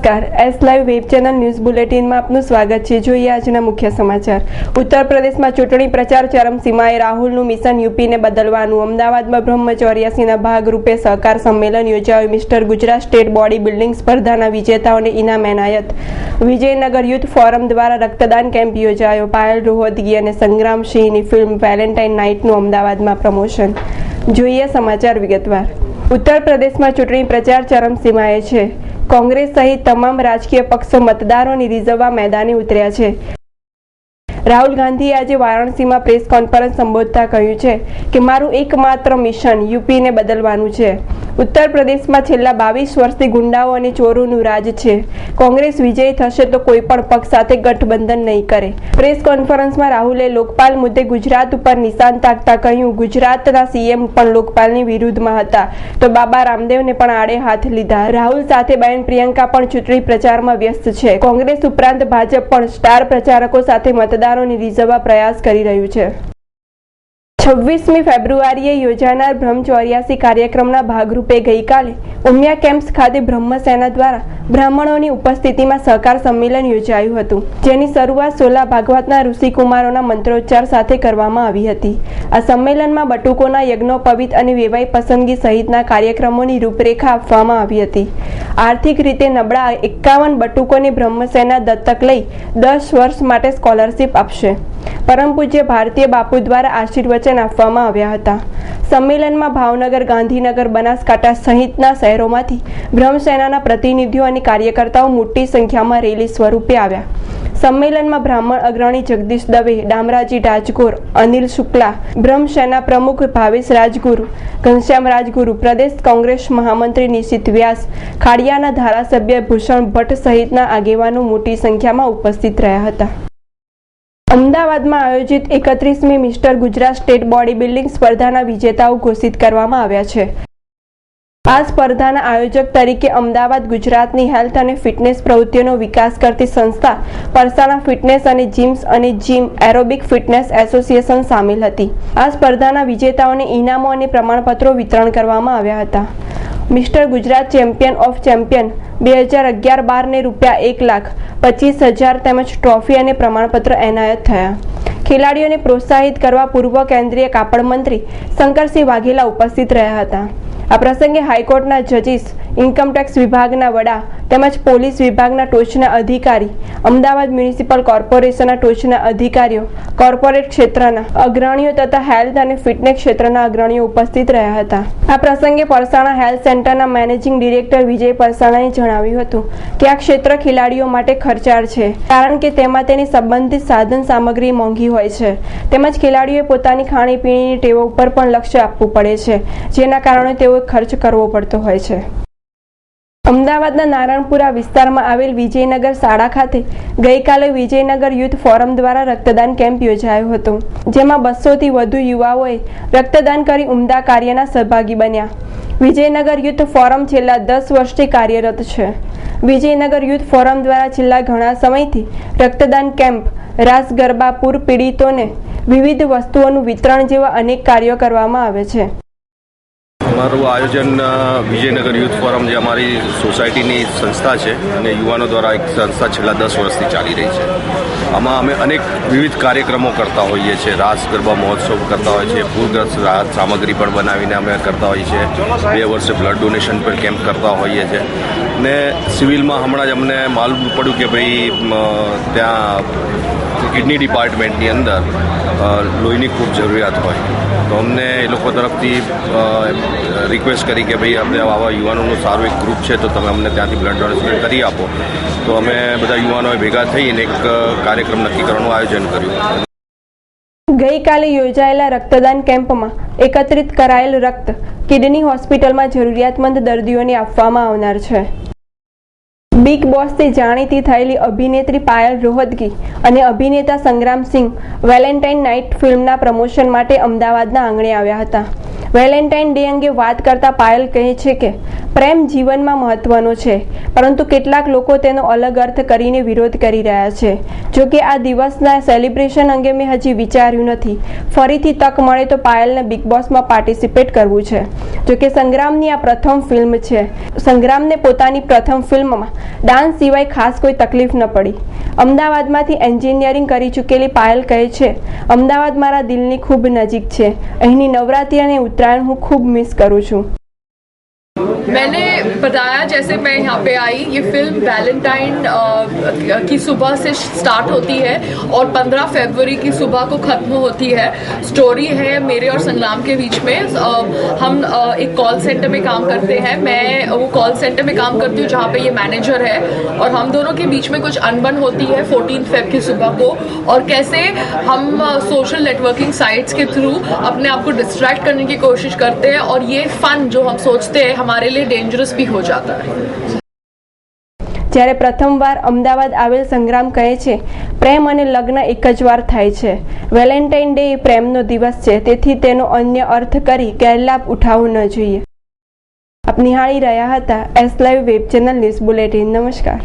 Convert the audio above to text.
નમસ્કાર, S live web channel news બુલેટિનમાં આપનું સ્વાગત છે। જોઈએ આજના મુખ્ય સમાચાર। ઉત્તર પ્રદેશમાં ચૂંટણી પ્રચાર ચરમસીમાએ, રાહુલનું મિશન યુપીને બદલવાનું। અમદાવાદમાં બ્રહ્મ84ના ભાગરૂપે સહકાર સંમેલન યોજાયું। Mister Gujarat state body building સ્પર્ધાના વિજેતાઓને ઇનામ એનાયત। વિજયનગર યુથ ફોરમ દ્વારા રક્તદાન કેમ્પ યોજાયો। પાયલ રોહતગી અને સંગ્રામસિંહની ફિલ્મ વેલેન્ટાઇન નાઇટનું અમદાવાદમાં પ્રમોશન। જોઈએ સમાચાર વિગતવાર। ઉત્તર પ્રદેશમાં ચૂંટણી પ્રચાર ચરમસીમાએ છે। કોંગ્રેસ સહિત તમામ રાજકીય પક્ષો મતદારોને રીઝવવા મેદાને ઉતર્યા છે। રાહુલ ગાંધીએ આજે વારાણસીમાં પ્રેસ કોન્ફરન્સ સંબોધતા કહ્યું છે કે મારું એકમાત્ર મિશન યુપીને બદલવાનું છે। ઉત્તર પ્રદેશમાં છેલ્લા 22 વર્ષથી ગુંડાઓ અને ચોરોનું રાજ છે। કોંગ્રેસ વિજયી થશે તો કોઈ પણ પક્ષ સાથે ગઠબંધન નહીં કરે। પ્રેસ કોન્ફરન્સમાં રાહુલે લોકપાલ મુદ્દે ગુજરાત ઉપર નિશાન તાકતા કહ્યું, ગુજરાતના સીએમ પણ લોકપાલની વિરુદ્ધમાં હતા તો બાબા રામદેવને પણ આડે હાથ લીધા। રાહુલ સાથે બહેન પ્રિયંકા પણ ચૂંટણી પ્રચારમાં વ્યસ્ત છે। કોંગ્રેસ ઉપરાંત ભાજપ પણ સ્ટાર પ્રચારકો સાથે મતદારોને રીઝવવા પ્રયાસ કરી રહ્યું છે। 26મી ફેબ્રુઆરીએ યોજાનાર બ્રહ્મ84 કાર્યક્રમના ભાગરૂપે ગઈકાલે ઉમિયા કેમ્પ્સ ખાતે બ્રહ્મસેના દ્વારા બ્રાહ્મણોની ઉપસ્થિતિમાં સહકાર સંમેલન યોજાયું હતું, જેની શરૂઆત 16 ભાગવતના ઋષિકુમારોના મંત્રોચ્ચાર સાથે કરવામાં આવી હતી। આ સંમેલનમાં બટુકોના યજ્ઞોપવિત અને વેવાઈ પસંદગી સહિતના કાર્યક્રમોની રૂપરેખા આપવામાં આવી હતી। આર્થિક રીતે નબળા 51 બટુકોને બ્રહ્મસેના દત્તક લઈ 10 વર્ષ માટે સ્કોલરશિપ આપશે। પરમ પૂજ્ય ભારતીય બાપુ દ્વારા આશીર્વચન આપવામાં આવ્યા હતા। સંમેલનમાં ભાવનગર, ગાંધીનગર, બનાસકાંઠા સહિતના શહેરોમાંથી બ્રહ્મસેનાના પ્રતિનિધિઓ અને કાર્યકર્તાઓ મોટી સંખ્યામાં રેલી સ્વરૂપે આવ્યા। સંમેલનમાં બ્રાહ્મણ અગ્રણી જગદીશ દવે, ડામરાજી રાજગોર, અનિલ શુક્લા, બ્રહ્મસેના પ્રમુખ ભાવેશ રાજગુરુ, ઘનશ્યામ રાજગુરુ, પ્રદેશ કોંગ્રેસ મહામંત્રી નિશિત વ્યાસ, ખાડિયાના ધારાસભ્ય ભૂષણ ભટ્ટ સહિતના આગેવાનો મોટી સંખ્યામાં ઉપસ્થિત રહ્યા હતા। અમદાવાદમાં આયોજિત 31મી mister Gujarat state body building સ્પર્ધાના વિજેતાઓ ઘોષિત કરવામાં આવ્યા છે। આ સ્પર્ધાના આયોજક તરીકે અમદાવાદ ગુજરાતની હેલ્થ અને ફિટનેસ પ્રવૃત્તિઓનો વિકાસ કરતી સંસ્થા પરસાણા ફિટનેસ અને જીમ્સ અને જીમ એરોબિક ફિટનેસ એસોસિએશન સામેલ હતી। આ સ્પર્ધાના વિજેતાઓને ઇનામો અને પ્રમાણપત્રો વિતરણ કરવામાં આવ્યા હતા। Mister Gujarat champion of champion 2011-12 ને ₹1,25,000 તેમજ ટ્રોફી અને પ્રમાણપત્ર એનાયત થયા। ખેલાડીઓને પ્રોત્સાહિત કરવા પૂર્વ કેન્દ્રીય કાપડ મંત્રી શંકરસિંહ વાઘેલા ઉપસ્થિત રહ્યા હતા। આ પ્રસંગે હાઈકોર્ટના જજીસ, ઇન્કમટેક્સ વિભાગના વડા તેમજ પોલીસ વિભાગના ટોચના અધિકારી, અમદાવાદ મ્યુનિસિપલ કોર્પોરેશનના ટોચના અધિકારીઓ, કોર્પોરેટ ક્ષેત્રના અગ્રણીઓ તથા હેલ્થ અને ફિટનેસ ક્ષેત્રના અગ્રણીઓ ઉપસ્થિત રહ્યા હતા। આ પ્રસંગે પરસાણા હેલ્થ સેન્ટરના મેનેજિંગ ડિરેક્ટર વિજય પરસાણાએ જણાવ્યું હતું કે આ ક્ષેત્ર ખેલાડીઓ માટે ખર્ચાળ છે, કારણ કે તેમાં તેની સંબંધિત સાધન સામગ્રી મોંઘી હોય છે, તેમજ ખેલાડીઓએ પોતાની ખાણીપીણીની ટેવો ઉપર પણ લક્ષ્ય આપવું પડે છે, જેના કારણે તેઓ ખર્ચ કરવો પડતો હોય છે। અમદાવાદના નારણપુરા વિસ્તારમાં આવેલ વિજયનગર શાળા ખાતે ગઈકાલે વિજયનગર યુથ ફોરમ દ્વારા રક્તદાન કેમ્પ યોજાયો હતો, જેમાં 200થી વધુ યુવાઓએ રક્તદાન કરી ઉમદા કાર્યના સહભાગી બન્યા। વિજયનગર યુથ ફોરમ છેલ્લા 10 વર્ષથી કાર્યરત છે। વિજયનગર યુથ ફોરમ દ્વારા છેલ્લા ઘણા સમયથી રક્તદાન કેમ્પ, રાસ ગરબા, પૂર પીડિતોને વિવિધ વસ્તુઓનું વિતરણ જેવા અનેક કાર્યો કરવામાં આવે છે। અમારું આયોજન વિજયનગર યુથ ફોરમ, જે અમારી સોસાયટીની સંસ્થા છે અને યુવાનો દ્વારા એક સંસ્થા છેલ્લા 10 વર્ષથી ચાલી રહી છે। આમાં અમે અનેક વિવિધ કાર્યક્રમો કરતા હોઈએ છીએ। રાસ ગરબા મહોત્સવ કરતા હોઈએ છીએ, પૂરગ્રસ્ત રાહત સામગ્રી પણ બનાવીને અમે કરતા હોઈએ છીએ। 2 વર્ષે બ્લડ ડોનેશન પર કેમ્પ કરતા હોઈએ છીએ ને સિવિલમાં હમણાં જ અમને માલુમ પડ્યું કે ભાઈ ત્યાં કિડની ડિપાર્ટમેન્ટની અંદર લોહીની ખૂબ જરૂરિયાત હોય, તો અમને એ લોકો તરફથી રિક્વેસ્ટ કરી કે ભાઈ આપણે આવા યુવાનોનું સારું એક ગ્રુપ છે, તો તમે અમને ત્યાંથી બ્લડ ડોનેશન કરી આપો। તો અમે બધા યુવાનોએ ભેગા થઈને એક કાર્યક્રમ નક્કી કરવાનું આયોજન કર્યું। ગઈકાલે યોજાયેલા રક્તદાન કેમ્પમાં એકત્રિત કરાયેલ રક્ત કિડની હોસ્પિટલમાં જરૂરિયાતમંદ દર્દીઓને આપવામાં આવનાર છે। બિગ બોસથી જાણીતી થયેલી અભિનેત્રી પાયલ રોહતગી અને અભિનેતા સંગ્રામસિંહ વેલેન્ટાઇન નાઇટ ફિલ્મના પ્રમોશન માટે અમદાવાદના આંગણે આવ્યા હતા। વેલેન્ટાઇન ડે અંગે વાત કરતા પાયલ કહે છે કે પ્રેમ જીવનમાં મહત્વનો છે, પરંતુ કેટલાક લોકો તેનો અલગ અર્થ કરીને વિરોધ કરી રહ્યા છે. જો કે આ દિવસના સેલિબ્રેશન અંગે મેં હજી વિચાર્યું નથી. ફરીથી તક મળે તો પાયલને બિગ બોસમાં પાર્ટિસિપેટ કરવું છે. જો કે સંગ્રામની આ પ્રથમ ફિલ્મ છે. સંગ્રામને પોતાની પ્રથમ ફિલ્મમાં ડાન્સ સિવાય ખાસ કોઈ તકલીફ ન પડી. અમદાવાદમાંથી એન્જિનિયરિંગ કરી ચૂકેલી પાયલ કહે છે, અમદાવાદ મારા દિલની ખૂબ નજીક છે. અહીંની નવરાત્રી અને ઉત્તરાયણ હું ખૂબ મિસ કરું છું. मैंने बताया जैसे मैं यहाँ पे आई, ये फिल्म वैलेंटाइन की सुबह से स्टार्ट होती है और 15 फरवरी की सुबह को ख़त्म होती है. स्टोरी है मेरे और संग्राम के बीच में. हम एक कॉल सेंटर में काम करते हैं. मैं वो कॉल सेंटर में काम करती हूँ जहाँ पे ये मैनेजर है, और हम दोनों के बीच में कुछ अनबन होती है 14 फेब की सुबह को, और कैसे हम सोशल नेटवर्किंग साइट्स के थ्रू अपने आप को डिस्ट्रैक्ट करने की कोशिश करते हैं, और ये फन जो हम सोचते हैं हमारे लिए डेंजरस भी हो जाता है. જ્યારે પ્રથમવાર અમદાવાદ આવેલ સંગ્રામ કહે છે, પ્રેમ અને લગ્ન એક જ વાર થાય છે. વેલેન્ટાઇન ડે એ પ્રેમનો દિવસ છે, તેથી તેનો અન્ય અર્થ કરી ગેરલાભ ઉઠાવવો ન જોઈએ. આપ નિહાળી રહ્યા હતા S live web channel news bulletin. નમસ્કાર.